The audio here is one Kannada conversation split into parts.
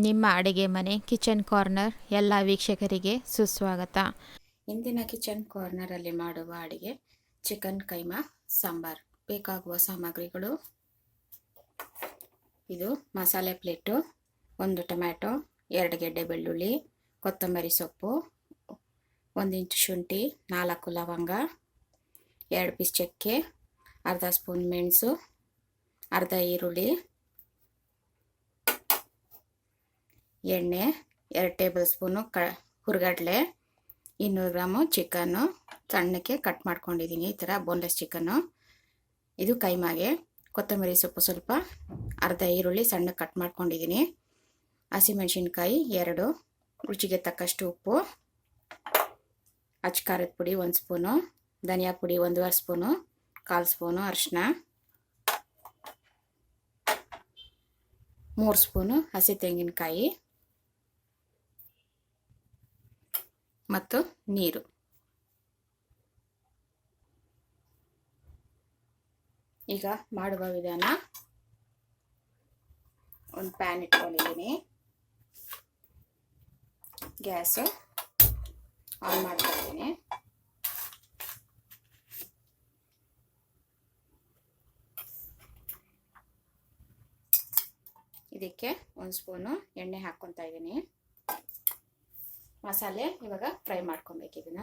ನಿಮ್ಮ ಅಡುಗೆ ಮನೆ ಕಿಚನ್ ಕಾರ್ನರ್ ಎಲ್ಲ ವೀಕ್ಷಕರಿಗೆ ಸುಸ್ವಾಗತ. ಇಂದಿನ ಕಿಚನ್ ಕಾರ್ನರಲ್ಲಿ ಮಾಡುವ ಅಡುಗೆ ಚಿಕನ್ ಕೈಮಾ ಸಾಂಬಾರ್. ಬೇಕಾಗುವ ಸಾಮಗ್ರಿಗಳು: ಇದು ಮಸಾಲೆ ಪ್ಲೇಟು, 1 ಟೊಮ್ಯಾಟೊ, 2 ಗೆಡ್ಡೆ ಬೆಳ್ಳುಳ್ಳಿ, ಕೊತ್ತಂಬರಿ ಸೊಪ್ಪು, 1 ಇಂಚು ಶುಂಠಿ, 4 ಲವಂಗ, 2 ಪೀಸ್ ಚಕ್ಕೆ, ಅರ್ಧ ಸ್ಪೂನ್ ಮೆಣಸು, ಅರ್ಧ ಈರುಳ್ಳಿ, ಎಣ್ಣೆ, 2 ಟೇಬಲ್ ಸ್ಪೂನು ಹುರ್ಗಡ್ಲೆ, 200 ಗ್ರಾಮು ಚಿಕನ್ನು ಸಣ್ಣಕ್ಕೆ ಕಟ್ ಮಾಡ್ಕೊಂಡಿದ್ದೀನಿ. ಈ ಥರ ಬೋನ್ಲೆಸ್ ಚಿಕನ್ನು. ಇದು ಕೈಮಾಗೆ. ಕೊತ್ತಂಬರಿ ಸೊಪ್ಪು ಸ್ವಲ್ಪ, ಅರ್ಧ ಈರುಳ್ಳಿ ಸಣ್ಣಕ್ಕೆ ಕಟ್ ಮಾಡ್ಕೊಂಡಿದ್ದೀನಿ. ಹಸಿಮೆಣಸಿನ್ಕಾಯಿ 2, ರುಚಿಗೆ ತಕ್ಕಷ್ಟು ಉಪ್ಪು, ಅಚ್ಚ ಖಾರದ ಪುಡಿ 1 ಸ್ಪೂನು, ಧನಿಯಾ ಪುಡಿ 1.5 ಸ್ಪೂನು, 1/4 ಸ್ಪೂನು ಅರಿಶಿನ, 3 ಸ್ಪೂನು ಹಸಿ ತೆಂಗಿನಕಾಯಿ ಮತ್ತು ನೀರು. ಈಗ ಮಾಡುವ ವಿಧಾನ: ಒಂದು ಪ್ಯಾನ್ ಇಟ್ಕೊಂಡಿದ್ದೀನಿ. ಗ್ಯಾಸು ಆನ್ ಮಾಡ್ತಾ ಇದ್ದೀನಿ. ಇದಕ್ಕೆ 1 ಸ್ಪೂನು ಎಣ್ಣೆ ಹಾಕ್ಕೊತಾ ಇದ್ದೀನಿ. ಮಸಾಲೆ ಇವಾಗ ಫ್ರೈ ಮಾಡ್ಕೊಬೇಕು. ಇದನ್ನ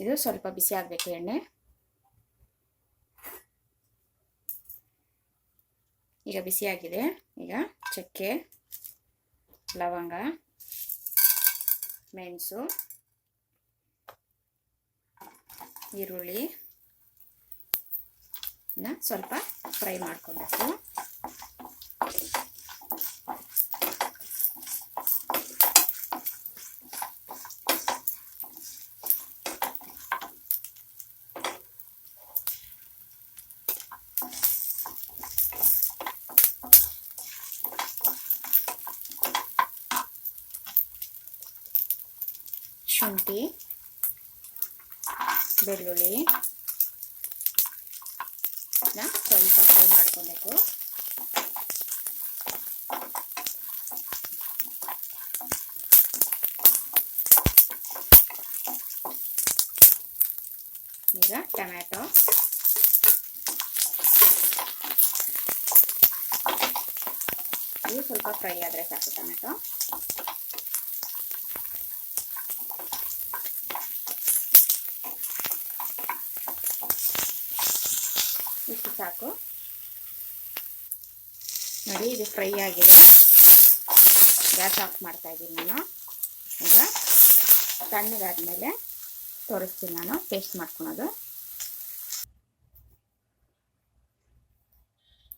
ಇದು ಸ್ವಲ್ಪ ಬಿಸಿ ಆಗಬೇಕು ಎಣ್ಣೆ. ಈಗ ಬಿಸಿಯಾಗಿದೆ. ಈಗ ಚಕ್ಕೆ, ಲವಂಗ, ಮೆಣಸು, ಈರುಳ್ಳಿ ಸ್ವಲ್ಪ ಫ್ರೈ ಮಾಡ್ಕೊಬೇಕು. ಶುಂಠಿ, ಬೆಳ್ಳುಳ್ಳಿ ಸ್ವಲ್ಪ ಫ್ರೈ ಮಾಡ್ಕೊಬೇಕು. ಈಗ ಟೊಮ್ಯಾಟೊ, ಇದು ಸ್ವಲ್ಪ ಫ್ರೈ ಆದರೆ ಸಾಕು. ಟೊಮ್ಯಾಟೊ ಇಷ್ಟು ಸಾಕು. ನೋಡಿ, ಇದು ಫ್ರೈ ಆಗಿದೆ. ಗ್ಯಾಸ್ ಆಫ್ ಮಾಡ್ತಾ ಇದ್ದೀನಿ ನಾನು. ಈಗ ತಣ್ಣಗಾದ್ಮೇಲೆ ತೋರಿಸ್ತೀನಿ ನಾನು ಪೇಸ್ಟ್ ಮಾಡ್ಕೊಳೋದು.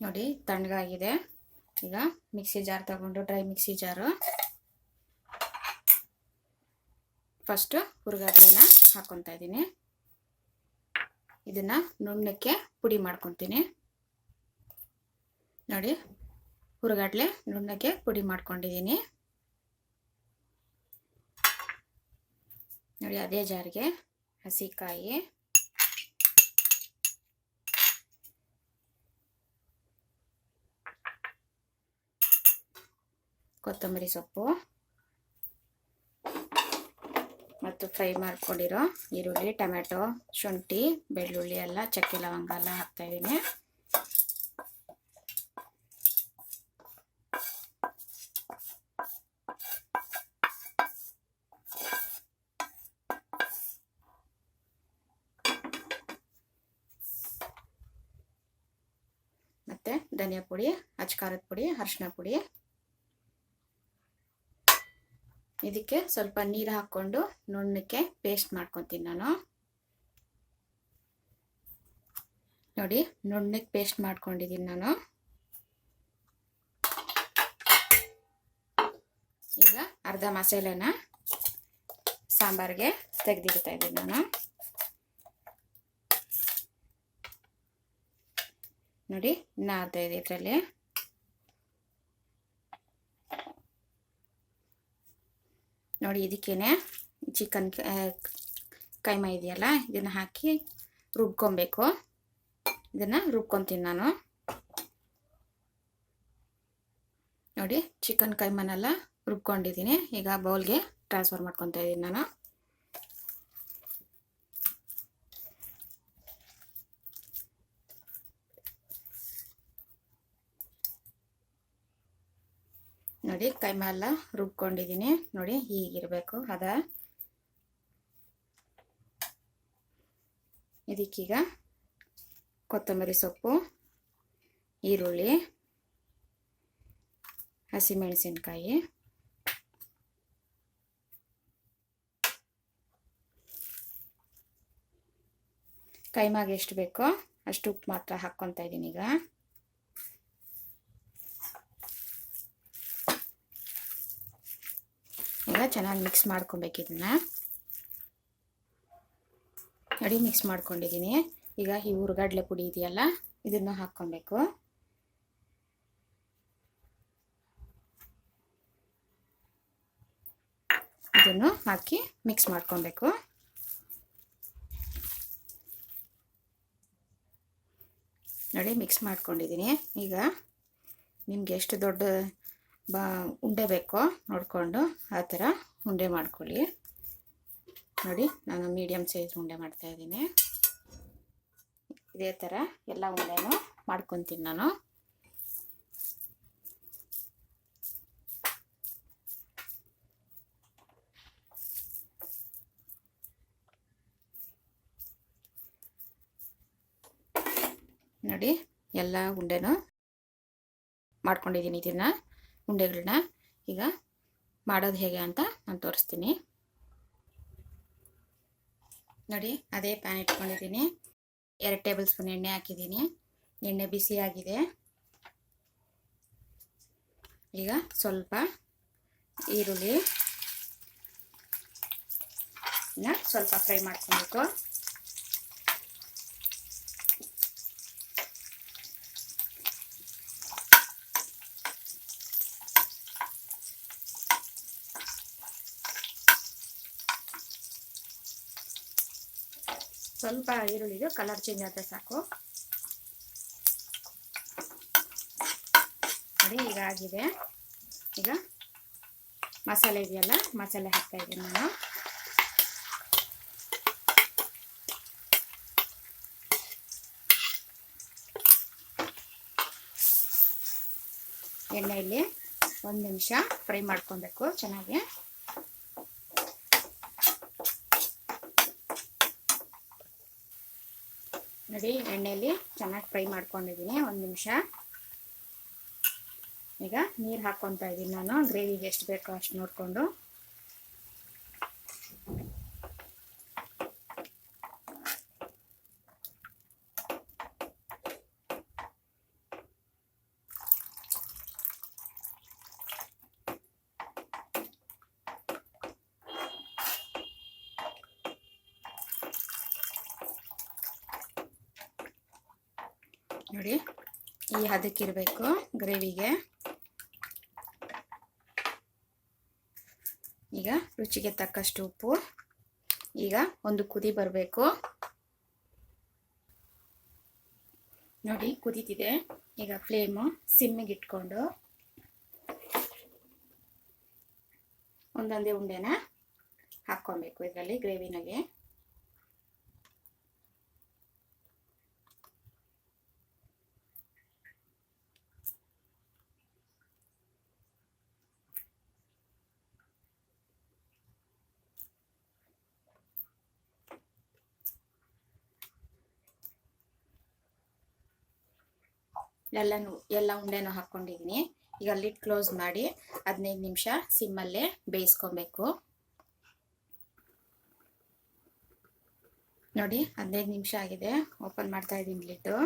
ನೋಡಿ, ತಣ್ಣಗಾಗಿದೆ. ಈಗ ಮಿಕ್ಸಿ ಜಾರ್ ತಗೊಂಡು, ಡ್ರೈ ಮಿಕ್ಸಿ ಜಾರು, ಫಸ್ಟು ಹುರ್ಗಡ್ಲೆನ ಹಾಕ್ಕೊತಾ ಇದ್ದೀನಿ. ಇದನ್ನ ನುಣ್ಣಕ್ಕೆ ಪುಡಿ ಮಾಡ್ಕೊತೀನಿ. ನೋಡಿ, ಹುರ್ಗಡ್ಲೆ ನುಣ್ಣಕ್ಕೆ ಪುಡಿ ಮಾಡ್ಕೊಂಡಿದ್ದೀನಿ. ನೋಡಿ, ಅದೇ ಜಾರಿಗೆ ಹಸಿಕಾಯಿ, ಕೊತ್ತಂಬರಿ ಸೊಪ್ಪು ಮತ್ತು ಫ್ರೈ ಮಾಡ್ಕೊಂಡಿರೋ ಈರುಳ್ಳಿ, ಟೊಮ್ಯಾಟೊ, ಶುಂಠಿ, ಬೆಳ್ಳುಳ್ಳಿ ಎಲ್ಲ, ಚಕ್ಕೆ ಲವಂಗ ಎಲ್ಲ ಹಾಕ್ತಾ ಇದ್ದೀನಿ. ಮತ್ತೆ ಧನಿಯಾ ಪುಡಿ, ಅಚ್ಚ ಖಾರದ ಪುಡಿ, ಅರಿಶಿನ ಪುಡಿ. ಇದಕ್ಕೆ ಸ್ವಲ್ಪ ನೀರು ಹಾಕ್ಕೊಂಡು ನುಣ್ಣಕ್ಕೆ ಪೇಸ್ಟ್ ಮಾಡ್ಕೊತೀನಿ ನಾನು. ನೋಡಿ, ನುಣ್ಣಕ್ಕೆ ಪೇಸ್ಟ್ ಮಾಡ್ಕೊಂಡಿದ್ದೀನಿ ನಾನು. ಈಗ ಅರ್ಧ ಮಸಾಲೆನ ಸಾಂಬಾರಿಗೆ ತೆಗೆದಿಡ್ತಾ ಇದ್ದೀನಿ ನಾನು. ನೋಡಿ, ಇನ್ನು ಅರ್ಧ ಇದೆ ಇದರಲ್ಲಿ. ನೋಡಿ, ಇದಕ್ಕೇನೆ ಚಿಕನ್ ಕೈಮಾ ಇದೆಯಲ್ಲ, ಇದನ್ನು ಹಾಕಿ ರುಬ್ಕೊಬೇಕು. ಇದನ್ನು ರುಬ್ಕೊತೀನಿ ನಾನು. ನೋಡಿ ಚಿಕನ್ ಕೈಮಾನೆಲ್ಲ ರುಬ್ಕೊಂಡಿದ್ದೀನಿ. ಈಗ ಬೌಲ್ಗೆ ಟ್ರಾನ್ಸ್ಫರ್ ಮಾಡ್ಕೊತಾ ಇದ್ದೀನಿ ನಾನು. ನೋಡಿ ಕೈಮಾ ಎಲ್ಲ ರುಬ್ಕೊಂಡಿದ್ದೀನಿ. ನೋಡಿ ಹೀಗಿರಬೇಕು ಅದ. ಇದಕ್ಕೀಗ ಕೊತ್ತಂಬರಿ ಸೊಪ್ಪು, ಈರುಳ್ಳಿ, ಹಸಿಮೆಣಸಿನ್ಕಾಯಿ, ಕೈಮಾಗೆ ಎಷ್ಟು ಬೇಕೋ ಅಷ್ಟು ಉಪ್ಪು ಮಾತ್ರ ಹಾಕ್ಕೊತಾ ಇದ್ದೀನಿ. ಈಗ ಚೆನ್ನಾಗಿ ಮಿಕ್ಸ್ ಮಾಡ್ಕೊಬೇಕು ಇದನ್ನ. ನೋಡಿ ಮಿಕ್ಸ್ ಮಾಡ್ಕೊಂಡಿದ್ದೀನಿ. ಈಗ ಈ ಹುರ್ಗಡ್ಲೆ ಪುಡಿ ಇದೆಯಲ್ಲ ಇದನ್ನು ಹಾಕ್ಕೊಬೇಕು. ಇದನ್ನು ಹಾಕಿ ಮಿಕ್ಸ್ ಮಾಡ್ಕೊಬೇಕು. ನೋಡಿ ಮಿಕ್ಸ್ ಮಾಡ್ಕೊಂಡಿದ್ದೀನಿ. ಈಗ ನಿಮಗೆ ಎಷ್ಟು ದೊಡ್ಡ ಉಂಡೆ ಬೇಕೋ ನೋಡಿಕೊಂಡು ಆ ಥರ ಉಂಡೆ ಮಾಡ್ಕೊಳ್ಳಿ. ನೋಡಿ ನಾನು ಮೀಡಿಯಮ್ ಸೈಜ್ ಉಂಡೆ ಮಾಡ್ತಾ ಇದ್ದೀನಿ. ಇದೇ ಥರ ಎಲ್ಲ ಉಂಡೆನೂ ಮಾಡ್ಕೊತೀನಿ ನಾನು. ನೋಡಿ ಎಲ್ಲ ಉಂಡೆನೂ ಮಾಡ್ಕೊಂಡಿದ್ದೀನಿ. ಇದನ್ನು ಉಂಡೆಗಳನ್ನ ಈಗ ಮಾಡೋದು ಹೇಗೆ ಅಂತ ನಾನು ತೋರಿಸ್ತೀನಿ. ನೋಡಿ ಅದೇ ಪ್ಯಾನ್ ಇಟ್ಕೊಂಡಿದ್ದೀನಿ. 2 ಟೇಬಲ್ ಸ್ಪೂನ್ ಎಣ್ಣೆ ಹಾಕಿದ್ದೀನಿ. ಎಣ್ಣೆ ಬಿಸಿ ಆಗಿದೆ. ಈಗ ಸ್ವಲ್ಪ ಈರುಳ್ಳಿ ಸ್ವಲ್ಪ ಫ್ರೈ ಮಾಡ್ಕೊಬೇಕು. ಸ್ವಲ್ಪ ಈರುಳ್ಳಿದು ಕಲರ್ ಚೇಂಜ್ ಆದರೆ ಸಾಕು. ನೋಡಿ ಈಗ ಆಗಿದೆ. ಈಗ ಮಸಾಲೆ ಇದೆಯಲ್ಲ ಮಸಾಲೆ ಹಾಕ್ತಾ ಇದ್ದೀನಿ ನಾನು. ಎಣ್ಣೆಯಲ್ಲಿ 1 ನಿಮಿಷ ಫ್ರೈ ಮಾಡ್ಕೊಬೇಕು ಚೆನ್ನಾಗಿ. ನೋಡಿ ಎಣ್ಣೆಯಲ್ಲಿ ಚೆನ್ನಾಗಿ ಫ್ರೈ ಮಾಡ್ಕೊಂಡಿದ್ದೀನಿ 1 ನಿಮಿಷ. ಈಗ ನೀರು ಹಾಕ್ಕೊತಾ ಇದ್ದೀನಿ ನಾನು. ಗ್ರೇವಿಗೆ ಎಷ್ಟು ಬೇಕೋ ಅಷ್ಟು ನೋಡಿಕೊಂಡು. ನೋಡಿ ಈ ಹದಕ್ಕಿರಬೇಕು ಗ್ರೇವಿಗೆ. ಈಗ ರುಚಿಗೆ ತಕ್ಕಷ್ಟು ಉಪ್ಪು. ಈಗ ಒಂದು ಕುದಿ ಬರಬೇಕು. ನೋಡಿ ಕುದೀತಿದೆ. ಈಗ ಫ್ಲೇಮು ಸಿಮ್ಮಿಗೆ ಇಟ್ಕೊಂಡು ಒಂದೊಂದೇ ಉಂಡೆನ ಹಾಕ್ಕೊಬೇಕು ಇದರಲ್ಲಿ ಗ್ರೇವಿನಾಗೆ. ಎಲ್ಲ ಉಂಡೆನೂ ಹಾಕ್ಕೊಂಡಿದ್ದೀನಿ. ಈಗ ಲಿಡ್ ಕ್ಲೋಸ್ ಮಾಡಿ 15 ನಿಮಿಷ ಸಿಮ್ಮಲ್ಲೇ ಬೇಯಿಸ್ಕೊಬೇಕು. ನೋಡಿ 15 ನಿಮಿಷ ಆಗಿದೆ. ಓಪನ್ ಮಾಡ್ತಾ ಇದ್ದೀನಿ ಲಿಡ್ಡು.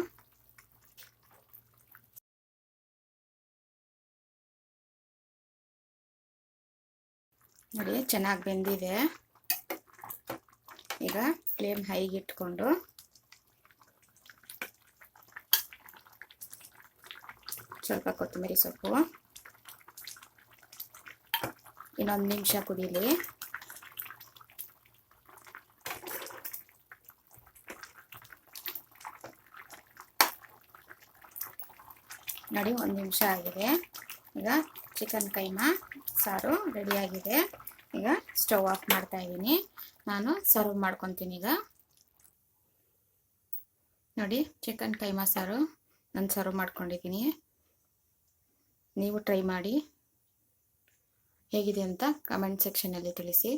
ನೋಡಿ ಚೆನ್ನಾಗಿ ಬೆಂದಿದೆ. ಈಗ ಫ್ಲೇಮ್ ಹೈಗೆ ಇಟ್ಕೊಂಡು ಸ್ವಲ್ಪ ಕೊತ್ತಂಬರಿ ಸೊಪ್ಪು, ಇನ್ನೊಂದು ನಿಮಿಷ ಕುದೀಲಿ. ನೋಡಿ 1 ನಿಮಿಷ ಆಗಿದೆ. ಈಗ ಚಿಕನ್ ಕೈಮಾ ಸಾರು ರೆಡಿಯಾಗಿದೆ. ಈಗ ಸ್ಟವ್ ಆಫ್ ಮಾಡ್ತಾ ಇದ್ದೀನಿ. ನಾನು ಸರ್ವ್ ಮಾಡ್ಕೊತೀನಿ. ಈಗ ನೋಡಿ ಚಿಕನ್ ಕೈಮಾ ಸಾರು ನಾನು ಸರ್ವ್ ಮಾಡ್ಕೊಂಡಿದ್ದೀನಿ. ನೀವು ಟ್ರೈ ಮಾಡಿ, ಹೇಗಿದೆ ಅಂತ ಕಮೆಂಟ್ ಸೆಕ್ಷನಲ್ಲಿ ತಿಳಿಸಿ.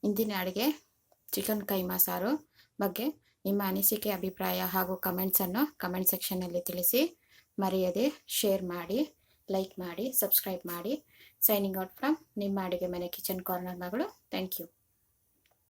ಇಂದಿನ ಅಡುಗೆ ಚಿಕನ್ ಕೈಮಾ ಸಾರು ಬಗ್ಗೆ ನಿಮ್ಮ ಅನಿಸಿಕೆ, ಅಭಿಪ್ರಾಯ ಹಾಗೂ ಕಮೆಂಟ್ಸನ್ನು ಕಮೆಂಟ್ ಸೆಕ್ಷನ್ನಲ್ಲಿ ತಿಳಿಸಿ. ಮರೆಯದೆ ಶೇರ್ ಮಾಡಿ, ಲೈಕ್ ಮಾಡಿ, ಸಬ್ಸ್ಕ್ರೈಬ್ ಮಾಡಿ. ಸೈನಿಂಗ್ ಔಟ್ ಫ್ರಮ್ ನಿಮ್ಮ ಅಡುಗೆ ಮನೆ ಕಿಚನ್ ಕಾರ್ನರ್ ಮಗಳು. Thank you.